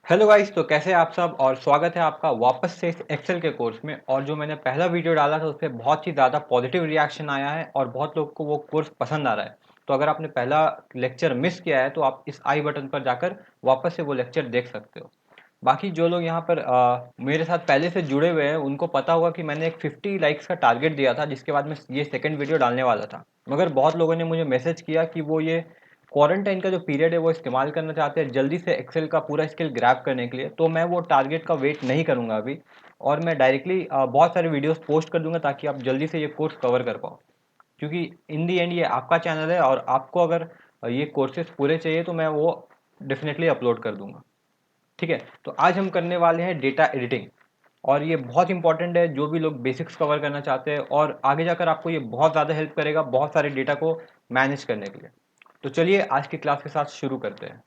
Hello guys, तो कैसे हैं आप सब। और स्वागत है आपका वापस से इस एक्सेल के कोर्स में। और जो मैंने पहला वीडियो डाला था उस पर बहुत ही ज़्यादा पॉजिटिव रिएक्शन आया है और बहुत लोग को वो कोर्स पसंद आ रहा है। तो अगर आपने पहला लेक्चर मिस किया है तो आप इस आई बटन पर जाकर वापस से वो लेक्चर देख सकते हो। बाकी जो लोग यहाँ पर मेरे साथ पहले से जुड़े हुए हैं उनको पता होगा कि मैंने एक 50 लाइक्स का टारगेट दिया था, जिसके बाद मैं ये सेकंड वीडियो डालने वाला था। मगर बहुत लोगों ने मुझे मैसेज किया कि वो ये क्वारंटाइन का जो पीरियड है वो इस्तेमाल करना चाहते हैं जल्दी से एक्सेल का पूरा स्किल ग्रैब करने के लिए। तो मैं वो टारगेट का वेट नहीं करूंगा अभी, और मैं डायरेक्टली बहुत सारे वीडियोस पोस्ट कर दूंगा ताकि आप जल्दी से ये कोर्स कवर कर पाओ। क्योंकि इन दी एंड ये आपका चैनल है और आपको अगर ये कोर्सेज पूरे चाहिए तो मैं वो डेफिनेटली अपलोड कर दूंगा। ठीक है, तो आज हम करने वाले हैं डेटा एडिटिंग। और ये बहुत इंपॉर्टेंट है जो भी लोग बेसिक्स कवर करना चाहते हैं, और आगे जाकर आपको ये बहुत ज़्यादा हेल्प करेगा बहुत सारे डेटा को मैनेज करने के लिए। तो चलिए आज की क्लास के साथ शुरू करते हैं।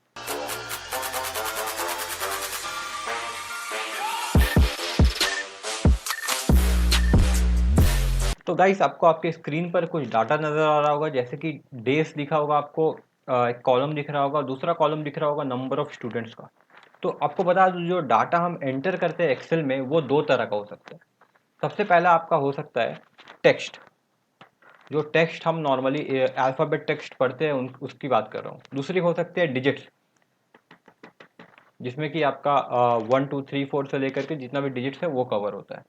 तो गाइस, आपको आपके स्क्रीन पर कुछ डाटा नज़र आ रहा होगा, जैसे कि डेज दिखा होगा आपको, एक कॉलम दिख रहा होगा, दूसरा कॉलम दिख रहा होगा नंबर ऑफ स्टूडेंट्स का। तो आपको बता दूं, जो डाटा हम एंटर करते हैं एक्सेल में वो दो तरह का हो सकता है। सबसे पहला आपका हो सकता है टेक्स्ट। जो टेक्स्ट हम नॉर्मली अल्फ़ाबेट टेक्स्ट पढ़ते हैं उसकी बात कर रहा हूँ। दूसरी हो सकती है डिजिट्स, जिसमें कि आपका 1 2 3 4 से लेकर के जितना भी डिजिट्स है वो कवर होता है।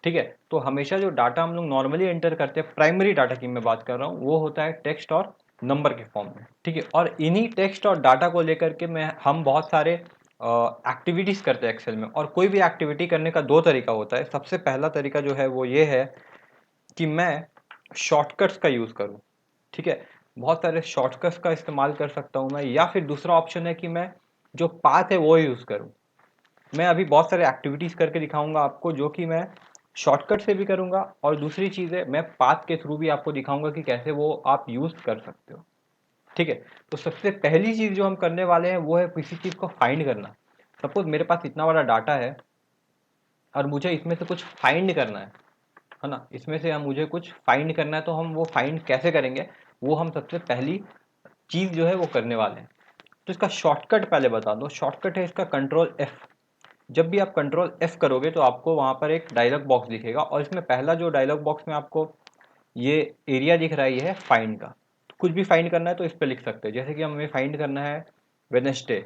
ठीक है, तो हमेशा जो डाटा हम लोग नॉर्मली एंटर करते हैं, प्राइमरी डाटा की मैं बात कर रहा हूँ, वो होता है टेक्स्ट और नंबर के फॉर्म में। ठीक है, और इन्हीं टेक्स्ट और डाटा को लेकर के मैं हम बहुत सारे एक्टिविटीज़ करते हैं एक्सेल में। और कोई भी एक्टिविटी करने का दो तरीका होता है। सबसे पहला तरीका जो है वो ये है कि मैं शॉर्टकट्स का यूज़ करूँ। ठीक है, बहुत सारे शॉर्टकट्स का इस्तेमाल कर सकता हूँ मैं, या फिर दूसरा ऑप्शन है कि मैं जो पाथ है वो यूज़ करूँ। मैं अभी बहुत सारे एक्टिविटीज़ करके दिखाऊंगा आपको, जो कि मैं शॉर्टकट से भी करूंगा, और दूसरी चीज़ है मैं पाथ के थ्रू भी आपको दिखाऊंगा कि कैसे वो आप यूज़ कर सकते हो। ठीक है, तो सबसे पहली चीज़ जो हम करने वाले हैं वो है किसी चीज़ को फाइंड करना। सपोज मेरे पास इतना बड़ा डाटा है और मुझे इसमें से कुछ फाइंड करना है ना। इसमें से हम मुझे कुछ फाइंड करना है, तो हम वो फाइंड कैसे करेंगे, वो हम सबसे पहली चीज़ जो है वो करने वाले हैं। तो इसका शॉर्टकट पहले बता दो। शॉर्टकट है इसका कंट्रोल एफ। जब भी आप कंट्रोल एफ करोगे तो आपको वहाँ पर एक डायलॉग बॉक्स दिखेगा, और इसमें पहला जो डायलॉग बॉक्स में आपको ये एरिया दिख रहा है ये है फाइंड का। तो कुछ भी फाइंड करना है तो इस पर लिख सकते हैं, जैसे कि हमें फाइंड करना है वेडनेसडे,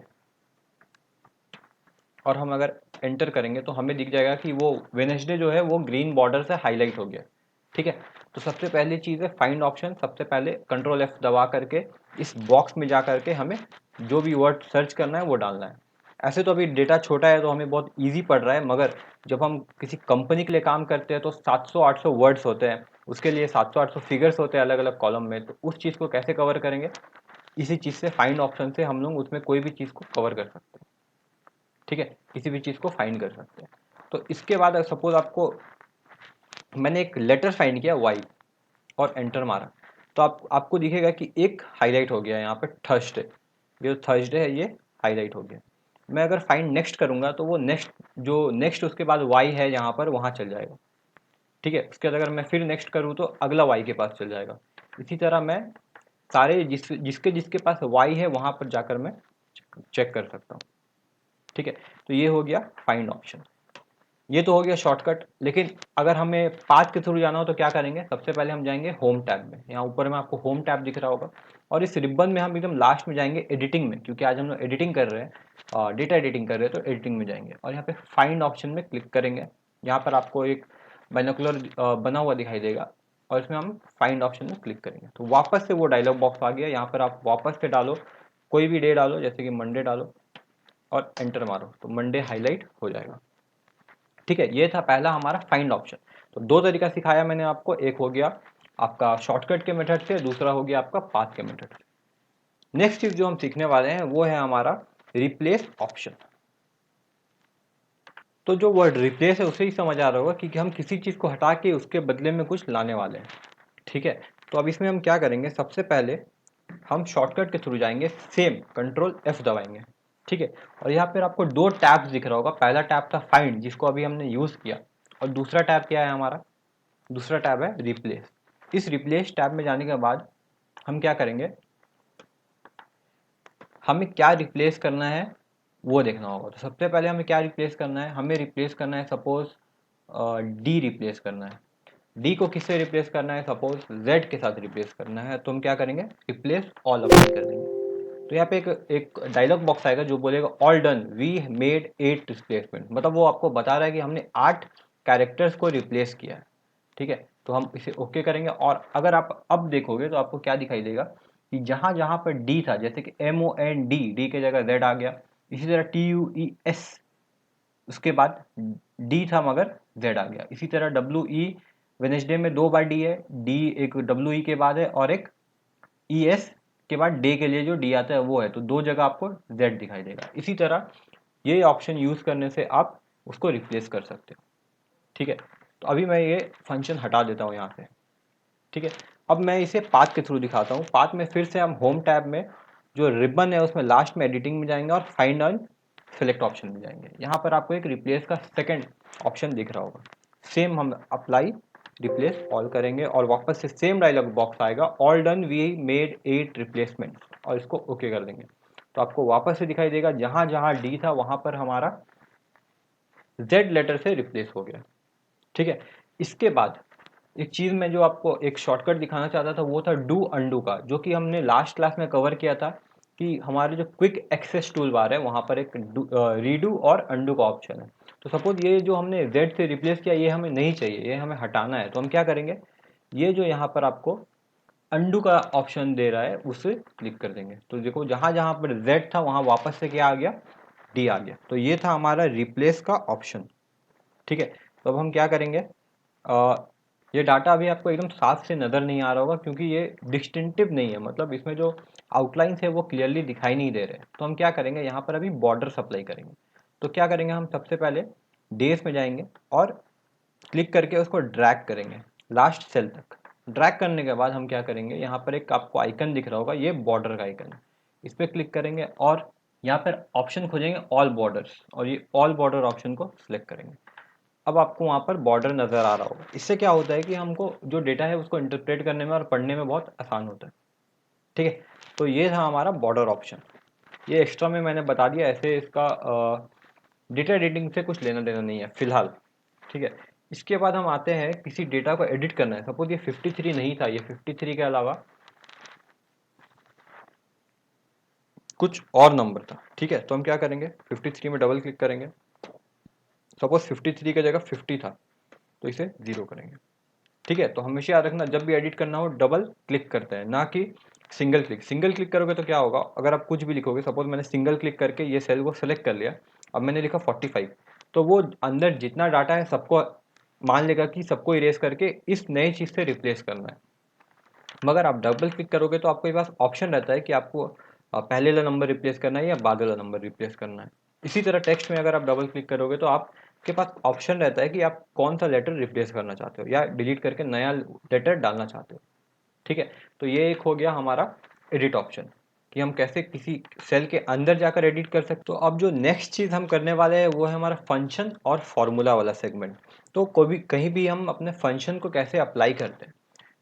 और हम अगर एंटर करेंगे तो हमें दिख जाएगा कि वो वेडनेसडे जो है वो ग्रीन बॉर्डर से हाईलाइट हो गया। ठीक है, तो सबसे पहली चीज़ है फाइंड ऑप्शन। सबसे पहले कंट्रोल एफ दबा करके इस बॉक्स में जा करके हमें जो भी वर्ड सर्च करना है वो डालना है। ऐसे तो अभी डेटा छोटा है तो हमें बहुत इजी पड़ रहा है, मगर जब हम किसी कंपनी के लिए काम करते हैं तो 700-800 वर्ड्स होते हैं, उसके लिए 700-800 फिगर्स होते हैं अलग अलग कॉलम में। तो उस चीज़ को कैसे कवर करेंगे, इसी चीज़ से फाइंड ऑप्शन से हम लोग उसमें कोई भी चीज़ को कवर कर सकते हैं। ठीक है, किसी भी चीज़ को फाइंड कर सकते हैं। तो इसके बाद सपोज आपको, मैंने एक लेटर फाइंड किया वाई और एंटर मारा, तो आपको दिखेगा कि एक हाईलाइट हो गया यहाँ पे थर्सडे। ये जो थर्सडे है ये हाईलाइट हो गया। मैं अगर फाइंड नेक्स्ट करूँगा तो वो नेक्स्ट, जो नेक्स्ट उसके बाद वाई है यहाँ पर, वहाँ चल जाएगा। ठीक है, उसके बाद अगर मैं फिर नेक्स्ट करूँ तो अगला वाई के पास चल जाएगा। इसी तरह मैं सारे जिसके जिसके पास वाई है वहाँ पर जाकर मैं चेक कर सकता हूँ। ठीक है, तो ये हो गया फाइंड ऑप्शन। ये तो हो गया शॉर्टकट। लेकिन अगर हमें पाथ के थ्रू जाना हो तो क्या करेंगे, सबसे पहले हम जाएंगे होम टैब में। यहाँ ऊपर में आपको होम टैब दिख रहा होगा, और इस रिबन में हम एकदम लास्ट में जाएंगे एडिटिंग में, क्योंकि आज हम लोग एडिटिंग कर रहे हैं, डेटा एडिटिंग कर रहे हैं, तो एडिटिंग में जाएंगे और यहाँ पे फाइंड ऑप्शन में क्लिक करेंगे। यहाँ पर आपको एक बाइनोकुलर बना हुआ दिखाई देगा, और इसमें हम फाइंड ऑप्शन में क्लिक करेंगे तो वापस से वो डायलॉग बॉक्स आ गया। यहाँ पर आप वापस से डालो, कोई भी डे डालो, जैसे कि मंडे डालो, और एंटर मारो तो मंडे हाईलाइट हो जाएगा। ठीक है, ये था पहला हमारा फाइंड ऑप्शन। तो दो तरीका सिखाया मैंने आपको, एक हो गया आपका शॉर्टकट के मेथड से, दूसरा हो गया आपका पाथ के मेथड से। नेक्स्ट चीज जो हम सीखने वाले हैं वो है हमारा रिप्लेस ऑप्शन। तो जो वर्ड रिप्लेस है उसे ही समझ आ रहा होगा कि हम किसी चीज को हटा के उसके बदले में कुछ लाने वाले हैं। ठीक है, तो अब इसमें हम क्या करेंगे, सबसे पहले हम शॉर्टकट के थ्रू जाएंगे, सेम कंट्रोल एफ दबाएंगे। ठीक है, और यहाँ पर आपको दो टैब्स दिख रहा होगा। पहला टैब था फाइंड, जिसको अभी हमने यूज किया, और दूसरा टैब क्या है हमारा, दूसरा टैब है रिप्लेस। इस रिप्लेस टैब में जाने के बाद हम क्या करेंगे, हमें क्या रिप्लेस करना है वो देखना होगा। तो सबसे पहले हमें क्या रिप्लेस करना है, हमें रिप्लेस करना है सपोज डी रिप्लेस करना है। डी को किससे रिप्लेस करना है, सपोज जेड के साथ रिप्लेस करना है। तो हम क्या करेंगे, रिप्लेस ऑल अप्लाई कर देंगे। तो यहाँ पे एक डायलॉग बॉक्स आएगा जो बोलेगा all done we made 8 replacement, मतलब वो आपको बता रहा है कि हमने 8 कैरेक्टर्स को रिप्लेस किया है। ठीक है, तो हम इसे ओके करेंगे। और अगर आप अब देखोगे तो आपको क्या दिखाई देगा कि जहां जहां पर डी था, जैसे कि MOND, डी के जगह जेड आ गया। इसी तरह TUES, उसके बाद डी था मगर जेड आ गया। इसी तरह WE, वेनेसडे में 2 बार डी है, डी एक WE के बाद है और एक ES के बाद डे के लिए जो डी आता है वो है, तो 2 जगह आपको जेड दिखाई देगा। इसी तरह ये ऑप्शन यूज करने से आप उसको रिप्लेस कर सकते हो। ठीक है, तो अभी मैं ये फंक्शन हटा देता हूँ यहाँ से। ठीक है, अब मैं इसे पाथ के थ्रू दिखाता हूँ। पाथ में फिर से हम होम टैब में जो रिबन है उसमें लास्ट में एडिटिंग में जाएंगे और फाइंड एंड सेलेक्ट ऑप्शन में जाएंगे। यहाँ पर आपको एक रिप्लेस का सेकंड ऑप्शन दिख रहा होगा। सेम हम अप्लाई रिप्लेस ऑल करेंगे और वापस से सेम डायलॉग बॉक्स आएगा, all done we made 8 replacement, और इसको ओके कर देंगे। तो आपको वापस से दिखाई देगा जहां जहां डी था वहां पर हमारा जेड लेटर से रिप्लेस हो गया। ठीक है, इसके बाद एक चीज़ मैं जो आपको एक शॉर्टकट दिखाना चाहता था वो था डू अनडू का, जो कि हमने लास्ट क्लास में कवर किया था कि हमारे जो क्विक एक्सेस टूल बार है वहाँ पर एक रीडू और अनडू का ऑप्शन है। तो सपोज ये जो हमने जेड से रिप्लेस किया ये हमें नहीं चाहिए, ये हमें हटाना है। तो हम क्या करेंगे, ये जो यहाँ पर आपको अनडू का ऑप्शन दे रहा है उसे क्लिक कर देंगे। तो देखो जहाँ जहाँ पर जेड था वहाँ वापस से क्या आ गया, डी आ गया। तो ये था हमारा रिप्लेस का ऑप्शन। ठीक है, तो अब हम क्या करेंगे, ये डाटा अभी आपको एकदम साफ से नज़र नहीं आ रहा होगा क्योंकि ये डिस्टिंक्टिव नहीं है, मतलब इसमें जो आउटलाइंस है वो क्लियरली दिखाई नहीं दे रहे। तो हम क्या करेंगे, यहाँ पर अभी बॉर्डर अप्लाई करेंगे। तो क्या करेंगे, हम सबसे पहले डेज में जाएंगे और क्लिक करके उसको ड्रैग करेंगे लास्ट सेल तक। ड्रैग करने के बाद हम क्या करेंगे, यहाँ पर एक आपको आइकन दिख रहा होगा, ये बॉर्डर का आइकन है। इस पर क्लिक करेंगे और यहाँ पर ऑप्शन खोजेंगे ऑल बॉर्डर्स, और ये ऑल बॉर्डर ऑप्शन को सिलेक्ट करेंगे। अब आपको वहाँ पर बॉर्डर नज़र आ रहा होगा। इससे क्या होता है कि हमको जो डेटा है उसको इंटरप्रेट करने में और पढ़ने में बहुत आसान होता है। ठीक है, तो ये था हमारा बॉर्डर ऑप्शन। ये एक्स्ट्रा में मैंने बता दिया, ऐसे इसका डेटा एडिटिंग से कुछ लेना देना नहीं है फिलहाल। ठीक है, इसके बाद हम आते हैं किसी डेटा को एडिट करना है। सपोज ये 53 नहीं था, ये 53 के अलावा कुछ और नंबर था। ठीक है, तो हम क्या करेंगे, 53 में डबल क्लिक करेंगे। सपोज 53 की जगह 50 था तो इसे 0 करेंगे। ठीक है, तो हमेशा याद रखना जब भी एडिट करना हो डबल क्लिक करते हैं, ना कि सिंगल क्लिक। सिंगल क्लिक करोगे तो क्या होगा, अगर आप कुछ भी लिखोगे, सपोज मैंने सिंगल क्लिक करके ये सेल को सेलेक्ट कर लिया, अब मैंने लिखा 45, तो वो अंदर जितना डाटा है सबको मान लेगा कि सबको इरेज करके इस नई चीज़ से रिप्लेस करना है। मगर आप डबल क्लिक करोगे तो आपके पास ऑप्शन रहता है कि आपको पहले वाला नंबर रिप्लेस करना है या बाद वाला नंबर रिप्लेस करना है। इसी तरह टेक्स्ट में अगर आप डबल क्लिक करोगे तो आपके पास ऑप्शन रहता है कि आप कौन सा लेटर रिप्लेस करना चाहते हो या डिलीट करके नया लेटर डालना चाहते हो। ठीक है, तो ये एक हो गया हमारा एडिट ऑप्शन कि हम कैसे किसी सेल के अंदर जाकर एडिट कर सकते। तो अब जो नेक्स्ट चीज़ हम करने वाले हैं वो है हमारा फंक्शन और फॉर्मूला वाला सेगमेंट। तो कोई कहीं भी हम अपने फंक्शन को कैसे अप्लाई करते हैं।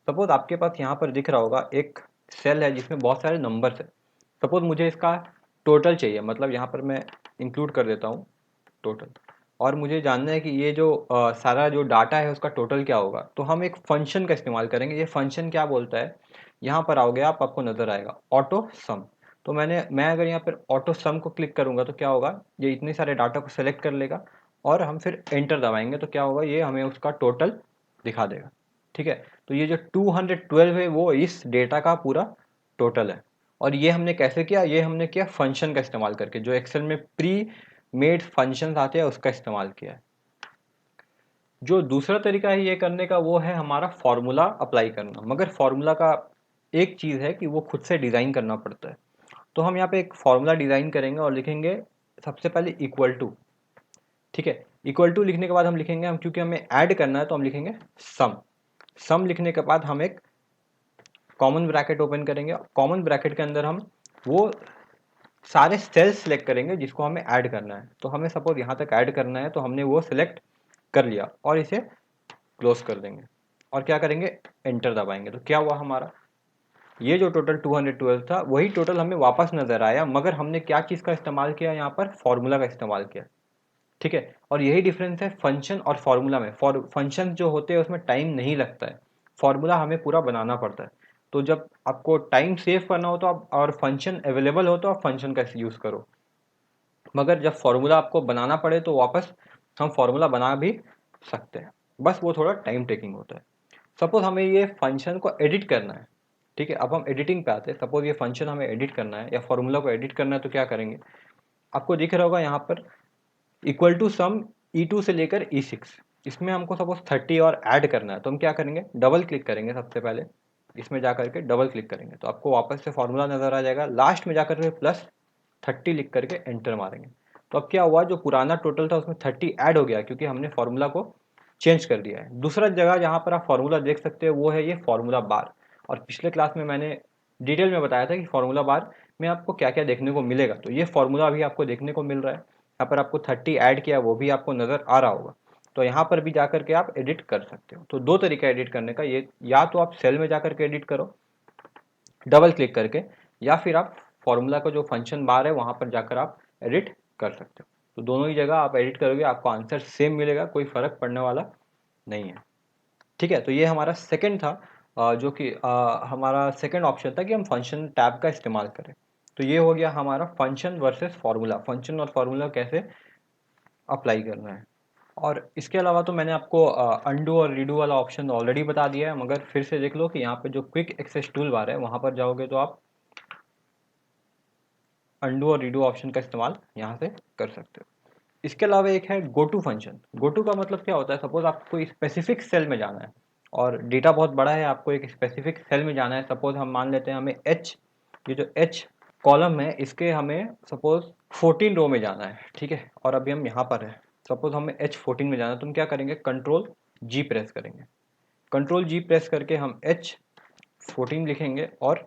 सपोज आपके पास यहाँ पर दिख रहा होगा एक सेल है जिसमें बहुत सारे नंबर्स है। सपोज मुझे इसका टोटल चाहिए, मतलब यहाँ पर मैं इंक्लूड कर देता हूँ टोटल, और मुझे जानना है कि ये जो सारा जो डाटा है उसका टोटल क्या होगा। तो हम एक फंक्शन का इस्तेमाल करेंगे। ये फंक्शन क्या बोलता है, यहाँ पर आओगे आप, आपको नज़र आएगा ऑटो सम। तो मैं अगर यहाँ पर ऑटो सम को क्लिक करूँगा तो क्या होगा, ये इतने सारे डाटा को सेलेक्ट कर लेगा और हम फिर एंटर दबाएंगे तो क्या होगा, ये हमें उसका टोटल दिखा देगा। ठीक है, तो ये जो 212 है वो इस डेटा का पूरा टोटल है। और ये हमने कैसे किया, ये हमने किया फंक्शन का इस्तेमाल करके, जो एक्सेल में प्री मेड फंक्शंस आते हैं उसका इस्तेमाल किया है। जो दूसरा तरीका है ये करने का वो है हमारा फॉर्मूला अप्लाई करना। मगर फॉर्मूला का एक चीज़ है कि वो खुद से डिज़ाइन करना पड़ता है। तो हम यहाँ पे एक फॉर्मूला डिज़ाइन करेंगे और लिखेंगे सबसे पहले इक्वल टू। ठीक है, इक्वल टू लिखने के बाद हम लिखेंगे, हम क्योंकि हमें ऐड करना है तो हम लिखेंगे सम। सम लिखने के बाद हम एक कॉमन ब्रैकेट ओपन करेंगे। कॉमन ब्रैकेट के अंदर हम वो सारे सेल्स सेलेक्ट करेंगे जिसको हमें ऐड करना है। तो हमें सपोज यहाँ तक ऐड करना है तो हमने वो सिलेक्ट कर लिया और इसे क्लोज कर देंगे और क्या करेंगे, एंटर दबाएंगे। तो क्या हुआ, हमारा ये जो टोटल 212 था वही टोटल हमें वापस नज़र आया, मगर हमने क्या चीज़ का इस्तेमाल किया यहाँ पर, फॉर्मूला का इस्तेमाल किया। ठीक है, और यही डिफरेंस है फंक्शन और फार्मूला में। फंक्शन जो होते हैं उसमें टाइम नहीं लगता है, फार्मूला हमें पूरा बनाना पड़ता है। तो जब आपको टाइम सेव करना हो तो आप, और फंक्शन अवेलेबल हो तो आप फंक्शन का यूज़ करो, मगर जब फार्मूला आपको बनाना पड़े तो वापस हम फार्मूला बना भी सकते हैं, बस वो थोड़ा टाइम टेकिंग होता है। सपोज हमें ये फंक्शन को एडिट करना है, ठीक है, अब हम एडिटिंग पे आते हैं। सपोज ये फंक्शन हमें एडिट करना है या फार्मूला को एडिट करना है, तो क्या करेंगे, आपको दिख रहा होगा यहाँ पर इक्वल टू सम E2 से लेकर E6, इसमें हमको सपोज 30 और ऐड करना है, तो हम क्या करेंगे, डबल क्लिक करेंगे। सबसे पहले इसमें जा करके डबल क्लिक करेंगे तो आपको वापस से फॉर्मूला नज़र आ जाएगा, लास्ट में जाकर के +30 लिख करके एंटर मारेंगे। तो अब क्या हुआ, जो पुराना टोटल था उसमें 30 ऐड हो गया क्योंकि हमने फॉर्मूला को चेंज कर दिया है। दूसरा जगह जहाँ पर आप फॉर्मूला देख सकते हो वो है ये फॉर्मूला बार, और पिछले क्लास में मैंने डिटेल में बताया था कि फॉर्मूला बार में आपको क्या क्या देखने को मिलेगा। तो ये फॉर्मूला अभी आपको देखने को मिल रहा है, यहाँ पर आपको 30 ऐड किया वो भी आपको नज़र आ रहा होगा। तो यहाँ पर भी जाकर के आप एडिट कर सकते हो। तो दो तरीका एडिट करने का, ये या तो आप सेल में जाकर के एडिट करो डबल क्लिक करके, या फिर आप फॉर्मूला का जो फंक्शन बार है वहाँ पर जाकर आप एडिट कर सकते हो। तो दोनों ही जगह आप एडिट करोगे आपको आंसर सेम मिलेगा, कोई फ़र्क पड़ने वाला नहीं है। ठीक है, तो ये हमारा सेकंड था, जो कि हमारा सेकंड ऑप्शन था कि हम फंक्शन टैब का इस्तेमाल करें। तो ये हो गया हमारा फंक्शन वर्सेस फार्मूला, फंक्शन और फार्मूला कैसे अप्लाई करना है। और इसके अलावा तो मैंने आपको अंडू और रीडू वाला ऑप्शन ऑलरेडी बता दिया है, मगर फिर से देख लो कि यहाँ पे जो क्विक एक्सेस टूल बार है वहाँ पर जाओगे तो आप अंडू और रीडू ऑप्शन का इस्तेमाल यहाँ से कर सकते हो। इसके अलावा एक है go to function. Go to का मतलब क्या होता है, सपोज आपको स्पेसिफिक सेल में जाना है और डेटा बहुत बड़ा है, आपको एक स्पेसिफिक सेल में जाना है। सपोज हम मान लेते हैं हमें एच, ये जो एच कॉलम है इसके हमें सपोज 14 रो में जाना है, ठीक है, और अभी हम यहाँ पर है, सपोज हमें H14 में जाना है, तो हम क्या करेंगे, कंट्रोल G प्रेस करेंगे। कंट्रोल G प्रेस करके हम H14 लिखेंगे और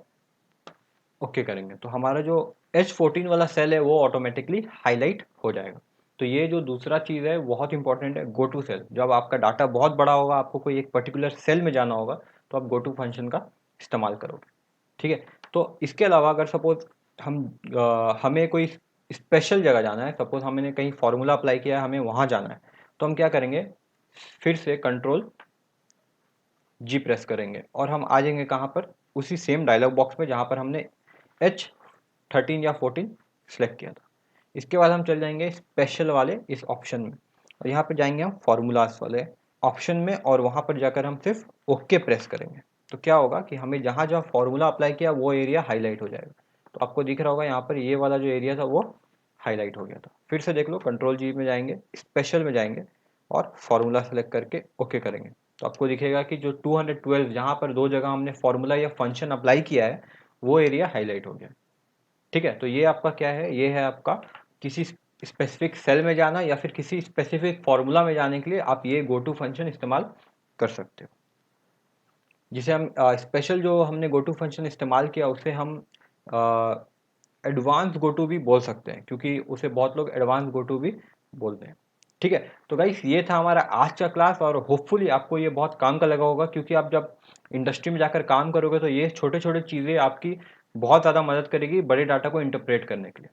ओके करेंगे, तो हमारा जो H14 वाला सेल है वो ऑटोमेटिकली हाईलाइट हो जाएगा। तो ये जो दूसरा चीज़ है बहुत इंपॉर्टेंट है, गो टू सेल। जब आपका डाटा बहुत बड़ा होगा, आपको कोई एक पर्टिकुलर सेल में जाना होगा, तो आप गो टू फंक्शन का इस्तेमाल करोगे। ठीक है, तो इसके अलावा अगर सपोज हमें कोई स्पेशल जगह जाना है, सपोज हमने कहीं फार्मूला अप्लाई किया है, हमें वहाँ जाना है, तो हम क्या करेंगे, फिर से कंट्रोल G प्रेस करेंगे और हम आ जाएंगे कहाँ पर, उसी सेम डायलॉग बॉक्स में जहाँ पर हमने H13 या 14 सेलेक्ट किया था। इसके बाद हम चल जाएंगे स्पेशल वाले इस ऑप्शन में, और यहाँ पर जाएंगे हम फार्मूलाज वाले ऑप्शन में, और वहाँ पर जाकर हम सिर्फ ओके प्रेस करेंगे। तो क्या होगा कि हमें जहाँ जहाँ फार्मूला अप्लाई किया वो एरिया हाईलाइट हो जाएगा। तो आपको दिख रहा होगा यहाँ पर ये वाला जो एरिया था वो हाईलाइट हो गया था। फिर से देख लो, कंट्रोल G में जाएंगे, स्पेशल में जाएंगे और फार्मूला सेलेक्ट करके ओके करेंगे, तो आपको दिखेगा कि जो 212 जहाँ पर दो जगह हमने फार्मूला या फंक्शन अप्लाई किया है वो एरिया हाईलाइट हो गया। ठीक है, तो ये आपका क्या है, ये है आपका किसी स्पेसिफिक सेल में जाना या फिर किसी स्पेसिफिक फार्मूला में जाने के लिए आप ये गो टू फंक्शन इस्तेमाल कर सकते हो, जिसे हम स्पेशल जो हमने गो टू फंक्शन इस्तेमाल किया उसे हम एडवांस गो टू भी बोल सकते हैं, क्योंकि उसे बहुत लोग एडवांस गो टू भी बोलते हैं। ठीक है, तो गाइस ये था हमारा आज का क्लास, और होपफुली आपको ये बहुत काम का लगा होगा, क्योंकि आप जब इंडस्ट्री में जाकर काम करोगे तो ये छोटे छोटे चीज़ें आपकी बहुत ज़्यादा मदद करेगी बड़े डाटा को इंटरप्रेट करने के लिए।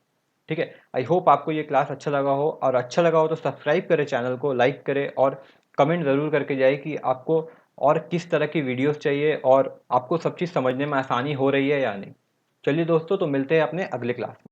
ठीक है, आई होप आपको ये क्लास अच्छा लगा हो, और अच्छा लगा हो तो सब्सक्राइब करें चैनल को, लाइक करें और कमेंट ज़रूर करके जाए कि आपको और किस तरह की वीडियोस चाहिए और आपको सब चीज़ समझने में आसानी हो रही है या नहीं। चलिए दोस्तों, तो मिलते हैं अपने अगले क्लास में।